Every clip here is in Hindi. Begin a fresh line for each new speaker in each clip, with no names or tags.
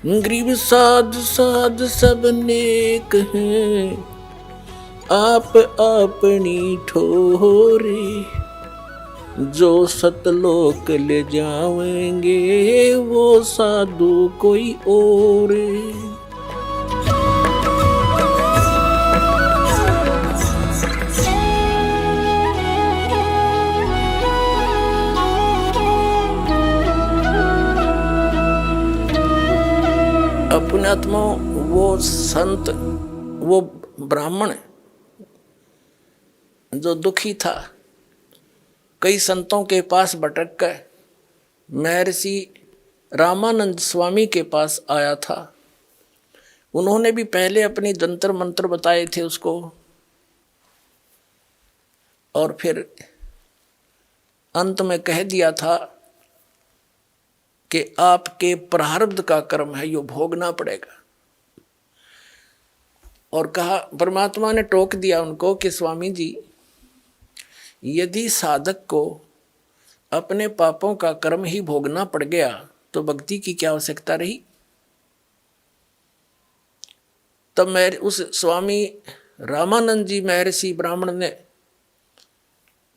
गरीब साध साध सब नेक हैं, आप अपनी ठोरे। जो सतलोक ले जाएंगे वो साधु कोई और। पुण्यात्मा वो संत, वो ब्राह्मण जो दुखी था, कई संतों के पास भटक कर महर्षि रामानंद स्वामी के पास आया था। उन्होंने भी पहले अपनी जंतर मंत्र बताए थे उसको, और फिर अंत में कह दिया था कि आपके प्रारब्ध का कर्म है, यो भोगना पड़ेगा। और कहा, परमात्मा ने टोक दिया उनको कि स्वामी जी, यदि साधक को अपने पापों का कर्म ही भोगना पड़ गया तो भक्ति की क्या आवश्यकता रही। तब मैं उस स्वामी रामानंद जी महर्षि ब्राह्मण ने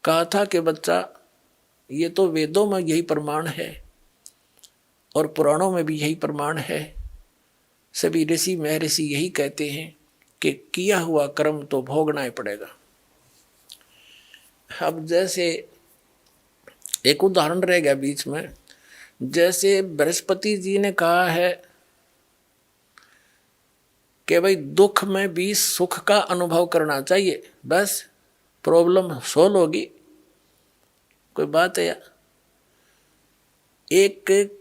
कहा था कि बच्चा, ये तो वेदों में यही प्रमाण है और पुराणों में भी यही प्रमाण है। सभी ऋषि महर्षि यही कहते हैं कि किया हुआ कर्म तो भोगना ही पड़ेगा। अब जैसे एक उदाहरण रह गया बीच में, जैसे बृहस्पति जी ने कहा है कि भाई दुख में भी सुख का अनुभव करना चाहिए, बस प्रॉब्लम सोल्व होगी। कोई बात है यार। एक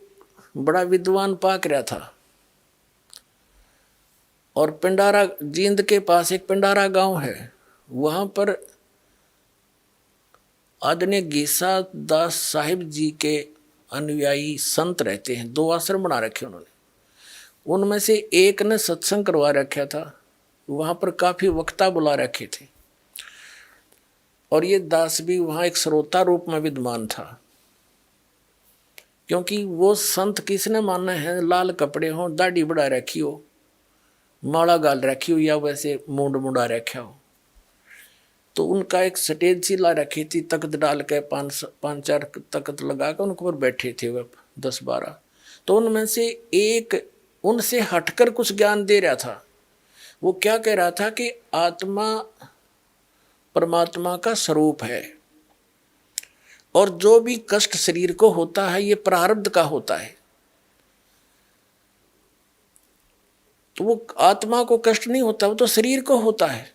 बड़ा विद्वान पाक रहा था और पिंडारा, जींद के पास एक पिंडारा गांव है, वहां पर आदरणीय गीसा दास साहिब जी के अनुयायी संत रहते हैं। 2 आश्रम बना रखे उन्होंने। उनमें से एक ने सत्संग करवा रखा था, वहां पर काफी वक्ता बुला रखे थे, और ये दास भी वहां एक श्रोता रूप में विद्वान था। क्योंकि वो संत किसने माना है, लाल कपड़े हो, दाढ़ी बढ़ा रखी हो, माला गाल रखी हो, या वैसे मूंड मुंडा रखा हो। तो उनका एक स्टेज सी ला रखी थी, तख्त डाल के 5-4 तख्त लगा कर उनके ऊपर बैठे थे वह 10-12। तो उनमें से एक उनसे हटकर कुछ ज्ञान दे रहा था। वो क्या कह रहा था कि आत्मा परमात्मा का स्वरूप है, और जो भी कष्ट शरीर को होता है ये प्रारब्ध का होता है। तो वो आत्मा को कष्ट नहीं होता, वो तो शरीर को होता है।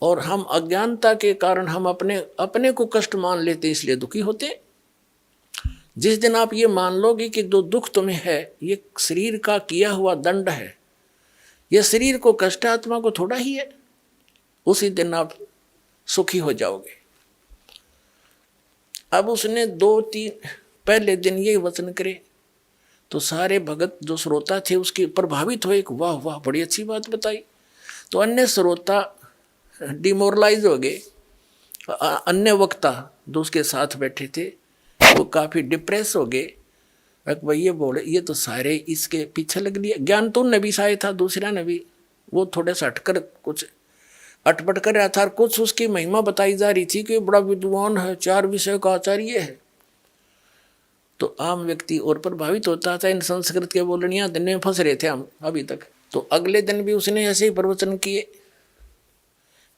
और हम अज्ञानता के कारण हम अपने को कष्ट मान लेते, इसलिए दुखी होते। जिस दिन आप ये मान लोगे कि जो दुख तुम्हें है ये शरीर का किया हुआ दंड है, ये शरीर को कष्ट है, आत्मा को थोड़ा ही है, उसी दिन आप सुखी हो जाओगे। अब उसने 2-3 पहले दिन ये वचन करे तो सारे भगत जो श्रोता थे उसके प्रभावित हुए, वाह वाह बड़ी अच्छी बात बताई। तो अन्य श्रोता डिमोरलाइज हो गए। अन्य वक्ता जो उसके साथ बैठे थे वो काफी डिप्रेस हो गए। भाई ये बोले, ये तो सारे इसके पीछे लग लिया। ज्ञान तो उनने भी शायद था, दूसरा ने भी, वो थोड़े सा हटकर कुछ अटपट कर रहा था, और कुछ उसकी महिमा बताई जा रही थी कि बड़ा विद्वान है, 4 विषय का आचार्य है। तो आम व्यक्ति और प्रभावित होता था। इन संस्कृत के बोलनिया दिन में फंस रहे थे हम अभी तक। तो अगले दिन भी उसने ऐसे ही प्रवचन किए,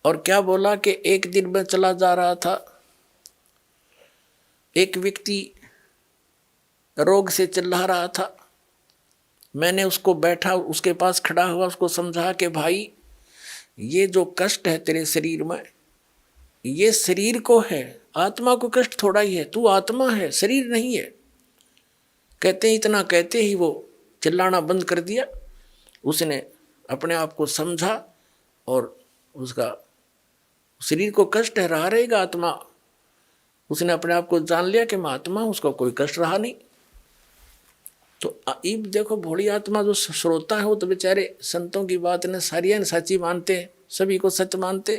और क्या बोला कि एक दिन में चला जा रहा था, एक व्यक्ति रोग से चिल्ला रहा था। मैंने उसको बैठा, उसके पास खड़ा हुआ, उसको समझा कि भाई ये जो कष्ट है तेरे शरीर में, ये शरीर को है, आत्मा को कष्ट थोड़ा ही है। तू आत्मा है, शरीर नहीं है। कहते इतना कहते ही वो चिल्लाना बंद कर दिया। उसने अपने आप को समझा और उसका शरीर को कष्ट है, रहा रहेगा आत्मा। उसने अपने आप को जान लिया कि मैं आत्मा हूं, उसको कोई कष्ट रहा नहीं। तो अब देखो, भोली आत्मा जो श्रोता है वो तो बेचारे संतों की बात ने सारी सच्ची मानते हैं, सभी को सच मानते।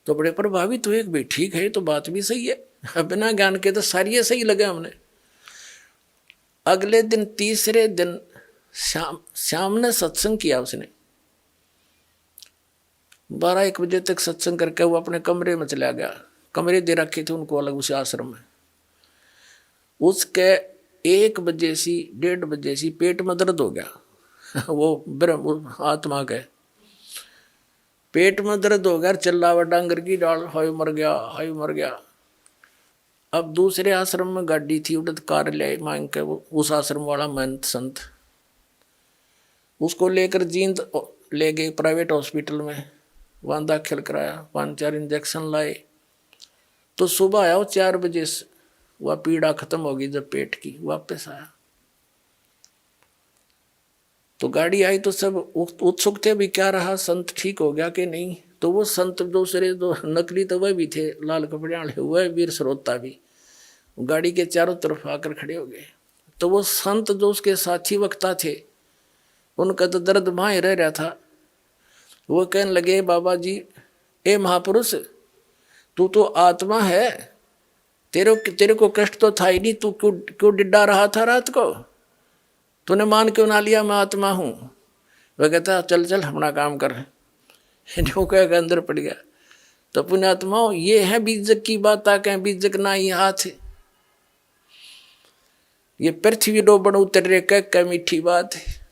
तो बड़े प्रभावित हुए कि भाई ठीक है, तो बात भी सही है, बिना ज्ञान के तो सारी सही लगे हमने। अगले दिन, तीसरे दिन शाम ने सत्संग किया उसने, 12-1 बजे तक सत्संग करके वो अपने कमरे में चला गया। कमरे दे रखे थे उनको अलग उस आश्रम में। उसके 1 बजे से 1:30 बजे से पेट में दर्द हो गया। वो ब्रह्म आत्मा के पेट में दर्द हो गया, चिल्लावा डांगर की डाल, हाय मर गया, हाय मर गया। अब दूसरे आश्रम में गाड़ी थी, उड़द कार ले मांग के वो उस आश्रम वाला महंत संत उसको लेकर जींद ले गए प्राइवेट हॉस्पिटल में, वहाँ दाखिल कराया, 5-4 इंजेक्शन लाए। तो सुबह आया वो 4 बजे से, वह पीड़ा खत्म हो गई जब पेट की, वापस आया। तो गाड़ी आई तो सब उत्सुक थे भी क्या रहा, संत ठीक हो गया कि नहीं। तो वो संत दूसरे जो नकली तो वह भी थे, लाल कपड़े वाले, वह वीर श्रोता भी गाड़ी के चारों तरफ आकर खड़े हो गए। तो वो संत जो उसके साथी वक्ता थे, उनका तो दर्द वहाँ रह रहा था। वो कहने लगे, बाबा जी, ए महापुरुष, तू तो आत्मा है, तेरे को कष्ट तो था ही नहीं, तू क्यों डिड्डा रहा था रात को, तूने मान क्यों ना लिया मैं आत्मा हूँ। वह कहता चल चल अपना काम कर, जो कह अंदर पड़ गया। तो पुण्यात्मा ये है बीजक की बात, कहें बीजक ना ही हाथ, ये पृथ्वी डोबन उतर रे कह मीठी बात है।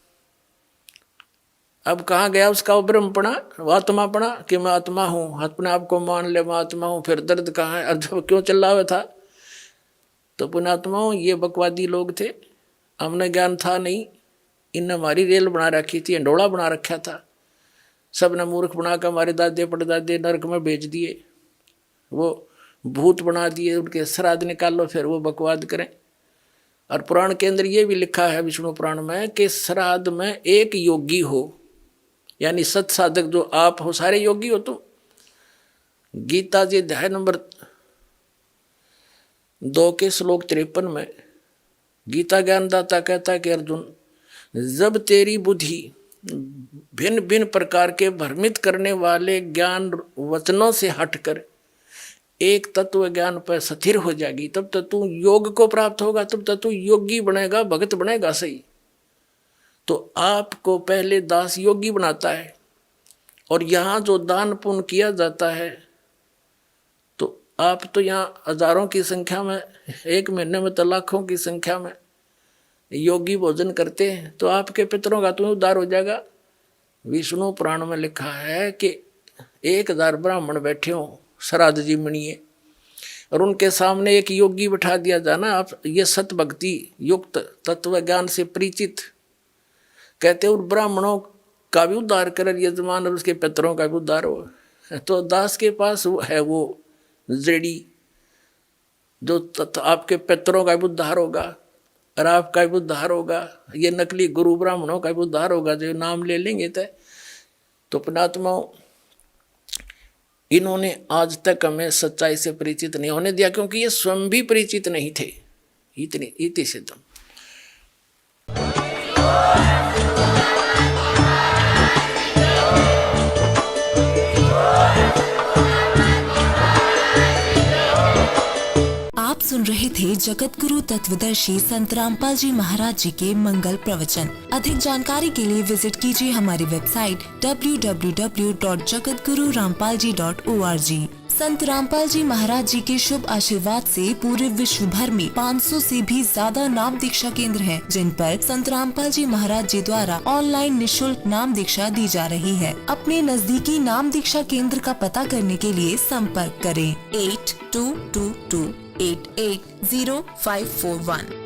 अब कहाँ गया उसका ब्रह्मपणा, आत्मापणा कि मैं आत्मा हूँ, अपने आप को मान ले मैं आत्मा हूँ। फिर दर्द कहाँ है, अब क्यों चिल्ला हुआ था। तो पुण्यात्माओं ये बकवादी लोग थे, हमने ज्ञान था नहीं, इनने हमारी रेल बना रखी थी, अंडोला बना रखा था, सब ने मूर्ख बनाकर हमारे दादे पड़दादे नरक में भेज दिए, वो भूत बना दिए, उनके श्राद्ध निकालो फिर वो बकवाद करें। और पुराण के अंदर ये भी लिखा है विष्णु पुराण में कि श्राद्ध में एक योगी हो, यानी सत साधक जो आप हो, सारे योगी हो तुम। गीता जी अध्याय नंबर 2 के श्लोक 53 में गीता ज्ञानदाता कहता है कि अर्जुन, जब तेरी बुद्धि भिन्न भिन्न प्रकार के भ्रमित करने वाले ज्ञान वचनों से हटकर एक तत्व ज्ञान पर स्थिर हो जाएगी, तब तक तू योग को प्राप्त होगा, तब तक तू योगी बनेगा, भगत बनेगा। सही तो आपको पहले दास योगी बनाता है, और यहाँ जो दान पुण्य किया जाता है, तो आप तो यहाँ हजारों की संख्या में, एक महीने में तो लाखों की संख्या में योगी भोजन करते हैं, तो आपके पितरों का तो उद्धार हो जाएगा। विष्णु पुराण में लिखा है कि 1000 ब्राह्मण बैठे हों श्राद्ध जी मणिए, और उनके सामने एक योगी बिठा दिया जाना, आप ये सत भक्ति युक्त तत्व ज्ञान से परिचित, कहते उन ब्राह्मणों का भी उद्धार कर यजमान, और उसके पितरों का भी उद्धार हो। तो दास के पास है वो जड़ी, जो आपके पितरों का भी उद्धार होगा और आपका भी उद्धार होगा। ये नकली गुरु ब्राह्मणों का भी उद्धार होगा जो नाम ले लेंगे। तो पुण्यात्माओं, इन्होंने आज तक हमें सच्चाई से परिचित नहीं होने दिया, क्योंकि ये स्वयं भी परिचित नहीं थे। इति सिद्धम।
आप सुन रहे थे जगत गुरु तत्वदर्शी संत रामपाल जी महाराज जी के मंगल प्रवचन। अधिक जानकारी के लिए विजिट कीजिए हमारी वेबसाइट www.jagatgururampalji.org। संत रामपाल जी महाराज जी के शुभ आशीर्वाद से पूरे विश्व भर में 500 से भी ज्यादा नाम दीक्षा केंद्र हैं, जिन पर संत रामपाल जी महाराज जी द्वारा ऑनलाइन निशुल्क नाम दीक्षा दी जा रही है। अपने नजदीकी नाम दीक्षा केंद्र का पता करने के लिए संपर्क करें 8222880541।